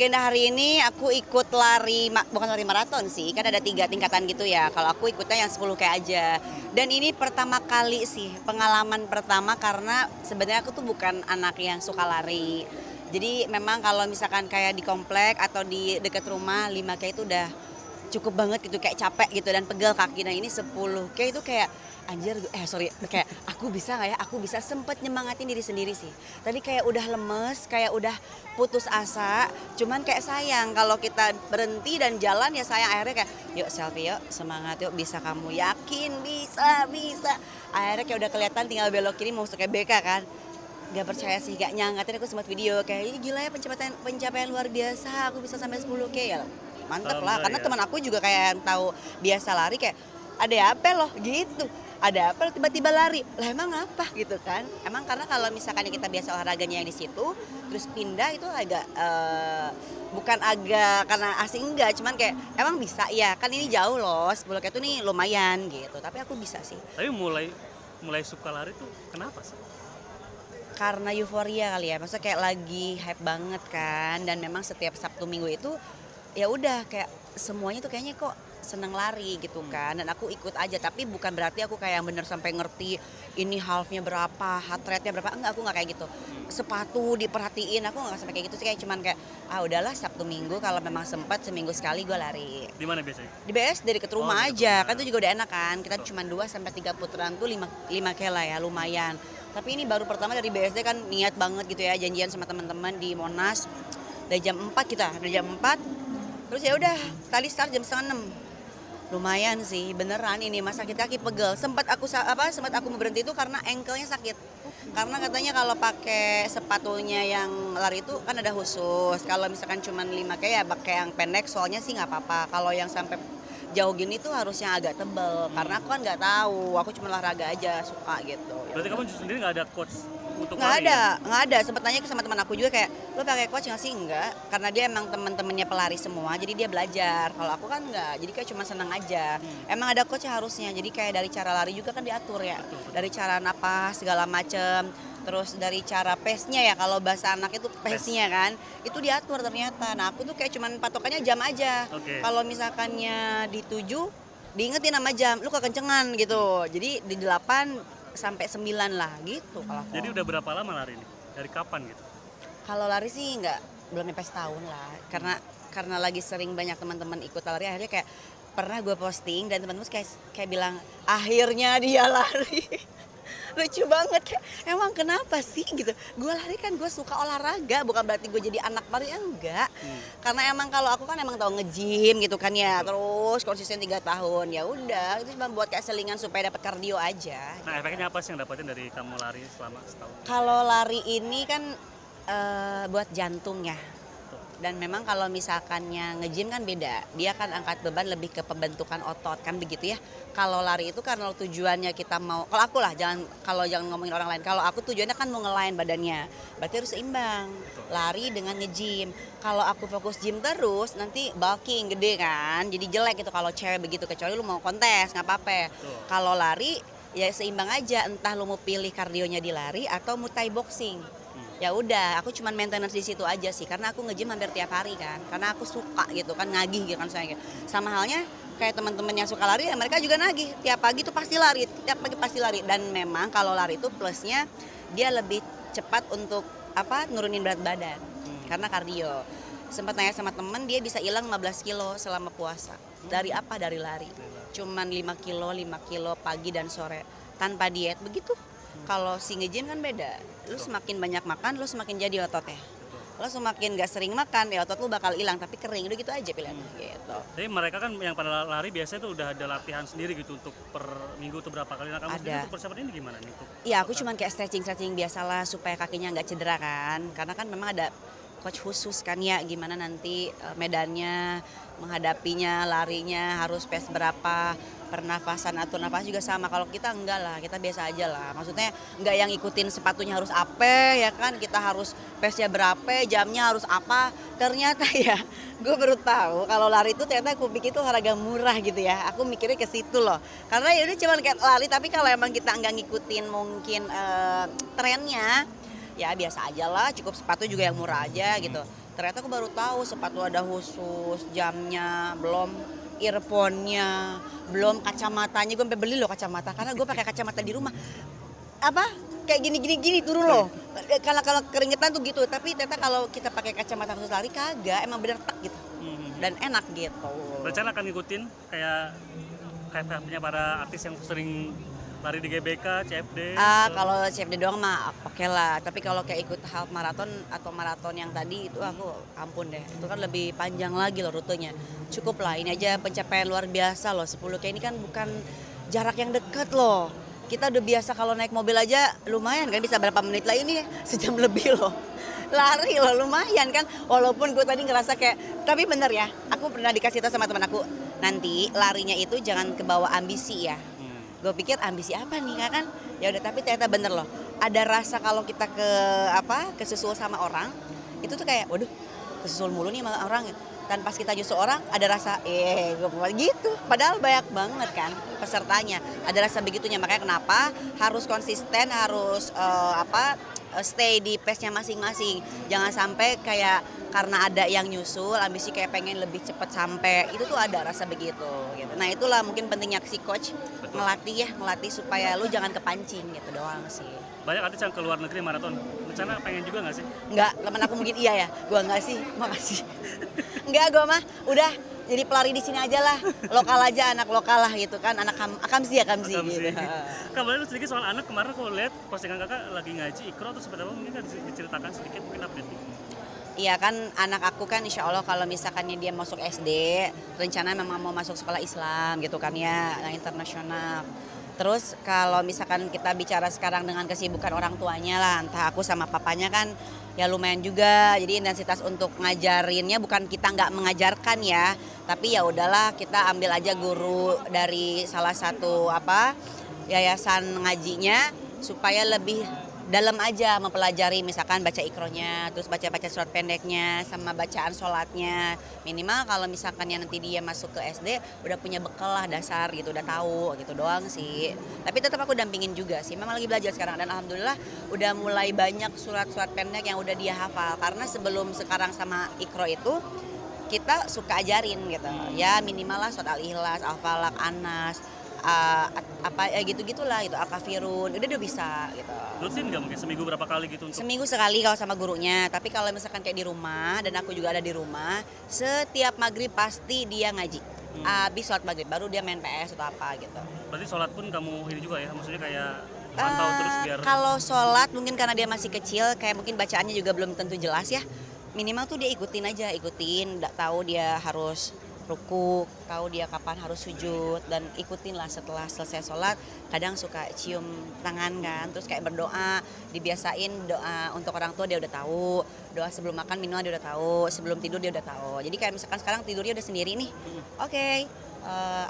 agenda hari ini aku ikut lari, bukan lari maraton sih, kan ada 3 tingkatan gitu ya. Kalau aku ikutnya yang 10K aja. Dan ini pertama kali sih, pengalaman pertama karena sebenarnya aku tuh bukan anak yang suka lari. Jadi memang kalau misalkan kayak di komplek atau di dekat rumah 5K itu udah cukup banget gitu, kayak capek gitu dan pegel kaki. Nah ini 10K itu kayak anjir, sorry, kayak aku bisa nggak ya, aku bisa, sempet nyemangatin diri sendiri sih. Tadi kayak udah lemes, kayak udah putus asa, cuman kayak sayang kalau kita berhenti dan jalan ya sayang, akhirnya kayak yuk selfie yuk, semangat yuk, bisa, kamu yakin bisa. Akhirnya kayak udah kelihatan tinggal belok kiri mau masuk kayak BK kan. Gak percaya sih, gak nyangka, tadi aku sempat video kayak ini gila ya, pencapaian luar biasa, aku bisa sampai 10K ya. Mantep lah, karena ya. teman aku juga kayak yang tahu biasa lari kayak ada apa loh gitu. Ada apa tiba-tiba lari? Lah emang apa gitu kan? Emang karena kalau misalkan kita biasa olahraganya yang di situ, terus pindah itu agak bukan agak karena asing, enggak, cuman kayak emang bisa ya, kan ini jauh loh, 10K itu nih lumayan gitu. Tapi aku bisa sih. Tapi mulai suka lari tuh kenapa sih? Karena euforia kali ya, maksudnya kayak lagi hype banget kan, dan memang setiap Sabtu Minggu itu ya udah kayak semuanya tuh kayaknya kok seneng lari gitu kan, dan aku ikut aja, tapi bukan berarti aku kayak bener sampai ngerti ini halfnya berapa, heart rate-nya berapa, enggak, aku nggak kayak gitu. Sepatu diperhatiin, aku nggak sampai kayak gitu sih, kayak cuman kayak udahlah Sabtu Minggu kalau memang sempat seminggu sekali gue lari. Di mana biasanya? Di BS dari dekat rumah dekat aja, rumah. kan itu juga udah enak kan, kita cuma 2 sampai 3 putaran tuh 5 K lah ya, lumayan. Tapi ini baru pertama dari BSD kan, niat banget gitu ya, janjian sama teman-teman di Monas dari jam 4 kita, dari jam 4. Terus ya udah, tadi start jam setengah 6. Lumayan sih, beneran ini masa kaki pegel. Sempat aku mau berhenti itu karena ankle-nya sakit. Karena katanya kalau pakai sepatunya yang lari itu kan ada khusus. Kalau misalkan cuma 5K ya pakai yang pendek, soalnya sih nggak apa-apa. Kalau yang sampai jauh gini tuh harusnya agak tebel, karena aku kan nggak tahu, aku cuma olahraga aja, suka gitu. Berarti kamu sendiri nggak ada coach untuk Nggak lari? ada, nggak ada. Sempet nanya sama teman aku juga kayak, lo pakai coach nggak sih? Enggak, karena dia emang temen-temennya pelari semua, jadi dia belajar. Kalau aku kan nggak, jadi kayak cuma senang aja. Emang ada coach harusnya, jadi kayak dari cara lari juga kan diatur ya, dari cara napas segala macem. Terus dari cara pace-nya ya, kalau bahasa anak itu pace-nya kan, itu diatur ternyata. Nah aku tuh kayak cuman patokannya jam aja. Oke. Kalau misalkannya di 7, diingetin sama jam, lu kekencengan gitu. Jadi di 8 sampai 9 lah gitu kalau aku. Jadi udah berapa lama lari nih? Dari kapan gitu? Kalau lari sih belum sampai setahun lah. Karena lagi sering banyak teman-teman ikut lari, akhirnya kayak pernah gue posting dan teman-teman kayak bilang akhirnya dia lari. Lucu banget, kayak emang kenapa sih gitu. Gue lari kan gue suka olahraga, bukan berarti gue jadi anak lari, enggak. Karena emang kalau aku kan emang tahu nge-gym gitu kan ya, terus konsisten 3 tahun. Ya udah, itu cuma buat kayak selingan supaya dapat kardio aja. Nah, efeknya apa sih yang dapetin dari kamu lari selama setahun? Kalau lari ini kan buat jantung ya. Dan memang kalau misalkannya nge-gym kan beda, dia kan angkat beban lebih ke pembentukan otot kan begitu ya. Kalau lari itu karena tujuannya kita mau, kalau aku lah, jangan ngomongin orang lain. Kalau aku tujuannya kan mau ngelain badannya, berarti harus seimbang. Lari dengan nge-gym. Kalau aku fokus gym terus, nanti bulking gede kan, jadi jelek gitu kalau cewek begitu, kecuali lu mau kontes nggak apa-apa. Kalau lari ya seimbang aja, entah lu mau pilih kardionya di lari atau mau Thai boxing. Ya udah, aku cuman maintenance di situ aja sih, karena aku nge-gym hampir tiap hari kan, karena aku suka gitu kan, nagih gitu kan saya. Sama halnya kayak teman-teman yang suka lari ya, mereka juga nagih, tiap pagi tuh pasti lari, tiap pagi pasti lari. Dan memang kalau lari itu plusnya dia lebih cepat untuk nurunin berat badan, karena kardio. Sempat nanya sama temen, dia bisa hilang 15 kilo selama puasa. Dari apa? Dari lari. Cuman 5 kilo pagi dan sore tanpa diet begitu. Kalau si nge-gym kan beda, lu semakin banyak makan, lu semakin jadi ototnya. Lu semakin gak sering makan, ya otot lu bakal hilang, tapi kering, udah gitu aja pilihannya gitu. Jadi mereka kan yang pada lari biasanya tuh udah ada latihan sendiri gitu untuk per minggu tuh berapa kali. Nah, kamu sendiri untuk persiapan ini gimana nih? Iya, aku cuman kayak stretching biasalah supaya kakinya gak cedera kan. Karena kan memang ada coach khusus kan ya, gimana nanti medannya, menghadapinya, larinya harus pace berapa, pernafasan, atur nafas juga sama. Kalau kita enggak lah, kita biasa aja lah. Maksudnya enggak yang ikutin sepatunya harus apa ya kan, kita harus pace-nya berapa, jamnya harus apa. Ternyata ya, gue baru tahu kalau lari itu ternyata aku pikir itu olahraga murah gitu ya. Aku mikirnya ke situ loh. Karena ya udah cuma kayak lari, tapi kalau emang kita enggak ngikutin mungkin trennya, ya biasa aja lah, cukup sepatu juga yang murah aja gitu. ternyata aku baru tahu sepatu ada khusus, jamnya, belum earphone-nya, belum kacamatanya. Gue sampai beli loh kacamata karena gue pakai kacamata di rumah. Apa? Kayak gini turun loh. Kalau keringetan tuh gitu, tapi ternyata kalau kita pakai kacamata khusus lari kagak, emang bener tak gitu. Dan enak gitu. Rencana akan ngikutin kayak punya para artis yang sering lari di GBK, CFD. Kalau CFD doang mah oke lah. Tapi kalau kayak ikut half marathon atau maraton yang tadi itu aku ampun deh. Itu kan lebih panjang lagi loh rutenya. Cukup lah, ini aja pencapaian luar biasa loh. 10K ini kan bukan jarak yang deket loh. Kita udah biasa kalau naik mobil aja lumayan kan, bisa berapa menit lah, ini sejam lebih loh. Lari loh lumayan kan. Walaupun gue tadi ngerasa kayak, tapi bener ya, aku pernah dikasih tahu sama teman aku, nanti larinya itu jangan kebawa ambisi ya. Gue pikir ambisi apa nih kan? Ya udah, tapi ternyata bener loh. Ada rasa kalau kita kesusul sama orang, itu tuh kayak waduh, kesusul mulu nih sama orang. Dan pas kita nyusul orang ada rasa gue gitu. Padahal banyak banget kan pesertanya. Ada rasa begitunya, makanya kenapa harus konsisten, harus stay di pace-nya masing-masing. Jangan sampai kayak karena ada yang nyusul, ambisi kayak pengen lebih cepat sampai, itu tuh ada rasa begitu gitu. Nah itulah mungkin pentingnya si coach ngelatih supaya lu jangan kepancing gitu doang sih. Banyak artis yang ke luar negeri maraton. Rencana pengen juga nggak sih? Enggak, temen aku mungkin iya ya. Gua enggak sih, makasih. Enggak, gua mah udah jadi pelari di sini aja lah. Lokal aja, anak lokal lah gitu kan. Anak Akamsi gitu. Kak, boleh sedikit soal anak, kemarin aku lihat postingan kakak lagi ngaji Iqra atau seperti apa, mungkin kan diceritakan sedikit mungkin update. Iya kan, anak aku kan insya Allah kalau misalkannya dia masuk SD, rencana memang mau masuk sekolah Islam gitu kan ya, internasional. Terus kalau misalkan kita bicara sekarang dengan kesibukan orang tuanya lah, entah aku sama papanya kan ya lumayan juga. Jadi intensitas untuk ngajarinnya bukan kita nggak mengajarkan ya, tapi ya udahlah kita ambil aja guru dari salah satu yayasan ngajinya supaya lebih dalam aja mempelajari, misalkan baca ikronya, terus baca-baca surat pendeknya, sama bacaan sholatnya. Minimal kalau misalkan nanti dia masuk ke SD, udah punya bekal lah dasar gitu, udah tahu gitu doang sih. Tapi tetap aku dampingin juga sih, memang lagi belajar sekarang. Dan alhamdulillah udah mulai banyak surat-surat pendek yang udah dia hafal. Karena sebelum sekarang sama ikro itu, kita suka ajarin gitu. Ya minimal lah surat Al-Ikhlas, Al-Falaq, Anas, gitu-gitulah gitu, Al-Kafirun, udah bisa gitu. Rutin nggak mungkin seminggu berapa kali gitu untuk? Seminggu sekali kalau sama gurunya, tapi kalau misalkan kayak di rumah dan aku juga ada di rumah, setiap maghrib pasti dia ngaji. Habis sholat maghrib baru dia main PS atau apa gitu. Berarti sholat pun kamu ini juga ya, maksudnya kayak pantau terus biar. Kalau sholat mungkin karena dia masih kecil, kayak mungkin bacaannya juga belum tentu jelas ya. Minimal tuh dia ikutin, nggak tahu dia harus ruku, tahu dia kapan harus sujud, dan ikutin lah setelah selesai sholat. Kadang suka cium tangan kan, terus kayak berdoa, dibiasain doa untuk orang tua dia udah tahu, doa sebelum makan minuman dia udah tahu, sebelum tidur dia udah tahu. Jadi kayak misalkan sekarang tidurnya udah sendiri nih, oke,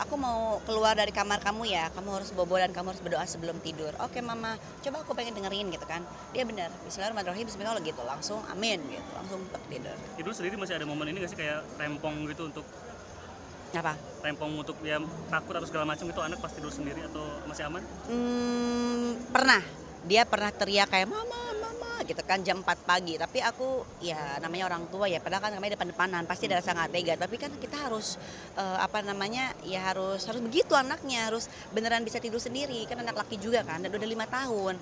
aku mau keluar dari kamar kamu ya, kamu harus bobo dan kamu harus berdoa sebelum tidur. Oke mama, coba aku pengen dengerin gitu kan. Dia benar, bismillahirrahmanirrahim, bismillah gitu, langsung amin gitu, langsung tidur. Tidur sendiri masih ada momen ini nggak sih, kayak rempong gitu untuk Apa? rempong untuk ya takut atau segala macam, itu anak pasti tidur sendiri atau masih aman? Pernah, dia pernah teriak kayak mama gitu kan jam 4 pagi, tapi aku ya namanya orang tua ya, padahal kan namanya depan-depanan pasti ada rasa nggak tega, tapi kan kita harus harus begitu, anaknya harus beneran bisa tidur sendiri, kan anak laki juga kan, dan udah 5 tahun.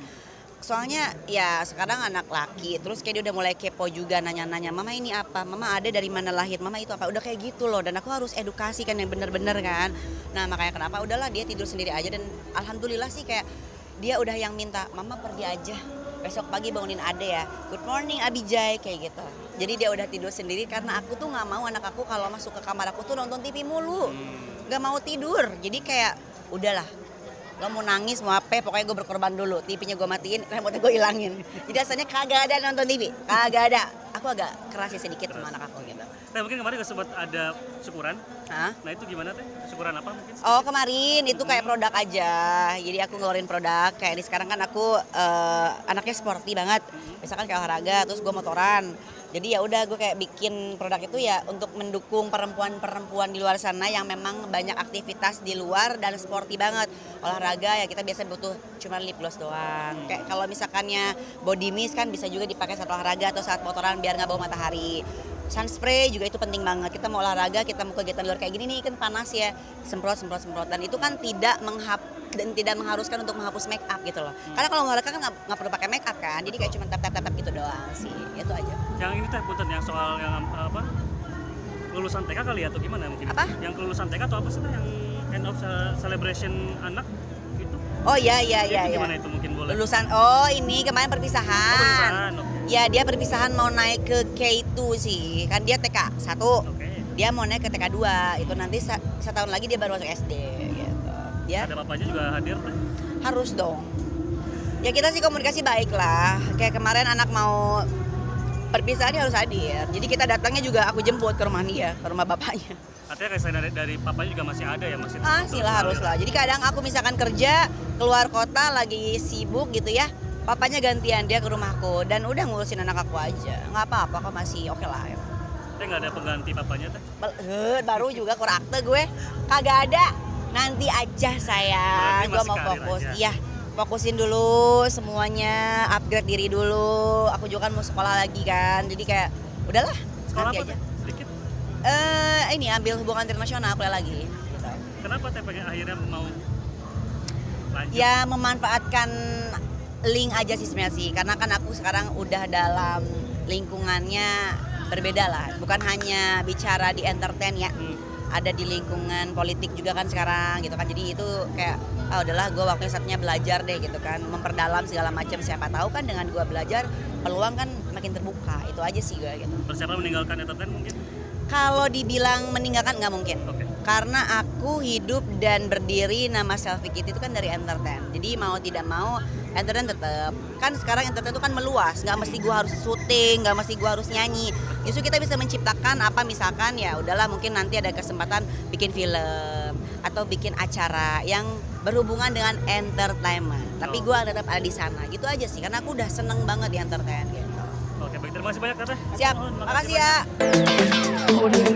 Soalnya ya sekarang anak laki, terus kayak dia udah mulai kepo juga, nanya-nanya, mama ini apa, mama ada dari mana lahir, mama itu apa, udah kayak gitu loh. Dan aku harus edukasi kan yang bener-bener kan. Nah makanya kenapa udahlah dia tidur sendiri aja, dan alhamdulillah sih kayak dia udah yang minta, mama pergi aja, besok pagi bangunin ade ya, good morning Abijay, kayak gitu. Jadi dia udah tidur sendiri karena aku tuh nggak mau anak aku kalau masuk ke kamar aku tuh nonton TV mulu, nggak mau tidur. Jadi kayak udahlah, lo mau nangis mau apa, pokoknya gue berkorban dulu, TV-nya gue matiin, remote-nya gue hilangin. Jadi asalnya kagak ada nonton TV, kagak ada. Aku agak keras ya sedikit sama anak aku gitu. Nah mungkin kemarin sempat ada syukuran. Hah? Nah itu gimana teh? Syukuran apa mungkin? Oh kemarin itu kayak produk aja, jadi aku ngeluarin produk. Kayak ini sekarang kan aku anaknya sporty banget, misalkan kayak olahraga, terus gue motoran. Jadi ya udah gue kayak bikin produk itu ya untuk mendukung perempuan-perempuan di luar sana yang memang banyak aktivitas di luar dan sporty banget. Olahraga ya kita biasa butuh cuma lip gloss doang. Kayak kalau misalkannya body mist kan bisa juga dipakai saat olahraga atau saat motoran biar nggak bau matahari. Sunspray juga itu penting banget. Kita mau olahraga, kita mau kegiatan luar kayak gini nih kan panas ya, semprot. Dan itu kan tidak mengharuskan untuk menghapus make up gitu loh. Karena kalau olahraga kan nggak perlu pakai make up kan, jadi kayak cuma tap gitu doang sih, itu aja. Yang ini teh punten yang soal yang apa? Lulusan TK kali ya atau gimana mungkin? Apa? Yang kelulusan TK atau apa sih tuh yang end of celebration anak itu? Oh iya. Itu gimana itu mungkin boleh? Lulusan, ini kemarin perpisahan. Oh, perpisahan, oke. Ya dia perpisahan mau naik ke K2 sih, kan dia TK 1. Oke. Dia mau naik ke TK 2, itu nanti setahun lagi dia baru masuk SD gitu. Dia Ada bapaknya juga hadir teh? harus dong. Ya kita sih komunikasi baik lah. Kayak kemarin anak mau perpisahan dia harus hadir. Jadi kita datangnya juga aku jemput ke rumah dia, ke rumah bapaknya. Artinya kayak dari papanya juga masih ada ya masih? Sila harus lah. Jadi kadang aku misalkan kerja keluar kota lagi sibuk gitu ya, papanya gantian dia ke rumahku dan udah ngurusin anak aku aja. Nggak apa-apa kok, masih oke lah. Ya. Nggak ada pengganti papanya teh? Baru juga kurakte gue, kagak ada. Nanti aja sayang, Berarti gue masih mau karir fokus. aja. Iya, fokusin dulu semuanya, upgrade diri dulu. Aku juga kan mau sekolah lagi kan, jadi kayak udahlah. Sekolah nanti apa aja. teh? Sedikit. Ini ambil hubungan internasional kuliah lagi. Gitu. Kenapa teh pengen akhirnya mau lanjut? Ya memanfaatkan link aja sih sebenarnya sih, karena kan aku sekarang udah dalam lingkungannya berbeda lah, bukan hanya bicara di entertain ya, ada di lingkungan politik juga kan sekarang gitu kan, jadi itu kayak udahlah gue waktunya saatnya belajar deh gitu kan, memperdalam segala macam, siapa tahu kan dengan gue belajar peluang kan makin terbuka, itu aja sih gue gitu. Persiapan meninggalkan entertain mungkin? Kalau dibilang meninggalkan nggak mungkin. Oke. Karena aku hidup dan berdiri nama Selfie Kitty itu kan dari entertain. Jadi mau tidak mau entertain tetap. Kan sekarang entertain itu kan meluas, nggak mesti gua harus syuting, nggak mesti gua harus nyanyi. Justru kita bisa menciptakan apa misalkan ya udahlah mungkin nanti ada kesempatan bikin film atau bikin acara yang berhubungan dengan entertainment. Tapi gua tetap ada di sana. Gitu aja sih karena aku udah seneng banget di entertain gitu. Oke, baik, terima kasih banyak Teteh. Siap. Mohon, Makasih banyak. ya.